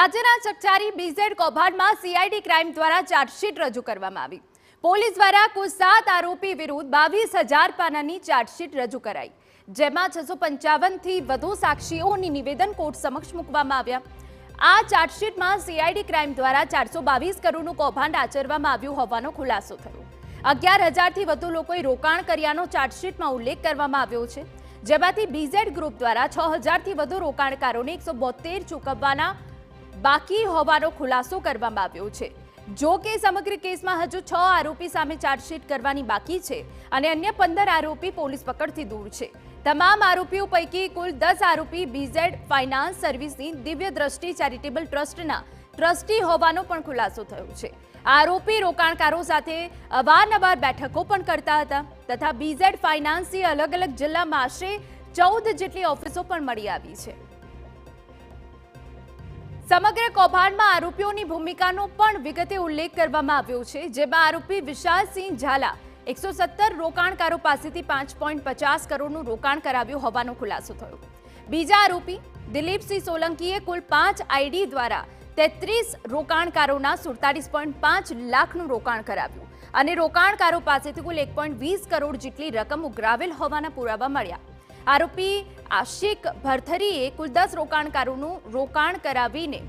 રાજ્યના ચકચારી બીઝેડ કૌભાંડમાં CID crime દ્વારા ચાર્જશીટ રજૂ કરવામાં આવી। પોલીસ દ્વારા કુલ 7 આરોપી વિરુદ્ધ 22,000 પાનાની ચાર્જશીટ રજૂ કરાઈ, જેમાં 655 થી વધુ સાક્ષીઓની નિવેદન કોર્ટ સમક્ષ મૂકવામાં આવ્યા। આ ચાર્જશીટમાં સીઆઈડી ક્રાઇમ દ્વારા 422 કરોડનું કૌભાંડ આચરવામાં આવ્યું હોવાનો ખુલાસો થયો। 11,000 થી વધુ લોકોએ રોકાણ કર્યાનો ચાર્જશીટમાં ઉલ્લેખ કરવામાં આવ્યો છે, જેમાંથી બીઝેડ ગ્રુપ દ્વારા 6,000 થી વધુ રોકાણકારોને 172 ચૂકવવાના બાકી હોવાનો ખુલાસો કરવામાં આવ્યો છે। જો કે સમગ્ર કેસમાં હજુ 6 આરોપી સામે ચાર્જશીટ કરવાની બાકી છે અને અન્ય 15 આરોપી પોલીસ પકડથી દૂર છે। તમામ આરોપીઓ પૈકી કુલ 10 આરોપી બીઝેડ ફાઇનાન્સ સર્વિસની દિવ્ય દ્રષ્ટિ ચેરિટેબલ ટ્રસ્ટના ટ્રસ્ટી હોવાનો પણ ખુલાસો થયો છે। આરોપી રોકાણકારો સાથે અવારનવાર બેઠકો પણ કરતા હતા તથા બીઝેડ ફાઇનાન્સની અલગ અલગ જિલ્લામાં આશરે 14 જેટલી ઓફિસો પણ મળી આવી છે। સમગ્ર કૌભાંડમાં આરોપીઓની ભૂમિકાનો પણ વિગતે ઉલ્લેખ કરવામાં આવ્યો છે, જેમાં આરોપી વિશાલસિંહ ઝાલા 117 રોકાણકારો પાસેથી 5.50 કરોડનું રોકાણ કરાવ્યું હોવાનો ખુલાસો થયો। બીજા આરોપી દિલીપસિંહ સોલંકીએ કુલ 5 આઈડી દ્વારા 33 રોકાણકારોના 47.5 લાખનું રોકાણ કરાવ્યું અને રોકાણકારો પાસેથી કુલ 1.20 કરોડ જેટલી રકમ ઉઘરાવેલ હોવાના પુરાવા મળ્યા। આરોપી આશિક ભરથરીએ કુલ 10 રોકાણકારોનું રોકાણ કરાવીને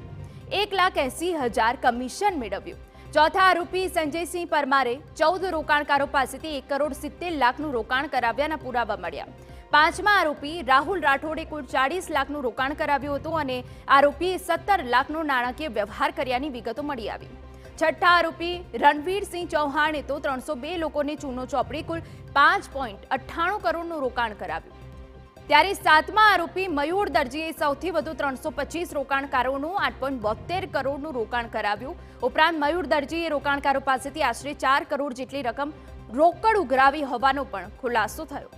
1,80,000 કમિશન મેળવ્યું। ચોથા આરોપી સંજયસિંહ પરમારે 14 રોકાણકારો પાસેથી 1 કરોડ 70 લાખનું રોકાણ કરાવ્યાના પુરાવા મળ્યા। પાંચમા આરોપી રાહુલ રાઠોડે કુલ 40 લાખનું રોકાણ કરાવ્યું હતું અને આરોપીએ 17 લાખનો નાણાકીય વ્યવહાર કર્યાની વિગતો મળી આવી। છઠ્ઠા આરોપી રણવીરસિંહ ચૌહાણે તો 302 લોકોને ચૂનો ચોપડી કુલ 5.98 કરોડનું રોકાણ કરાવ્યું। ત્યારે સાતમા આરોપી મયુર દરજીએ સૌથી વધુ 325 રોકાણકારોનું 8.72 કરોડનું રોકાણ કરાવ્યું। ઉપરાંત મયુર દરજીએ રોકાણકારો પાસેથી આશરે 4 કરોડ જેટલી રકમ રોકડ ઉઘરાવી હોવાનો પણ ખુલાસો થયો।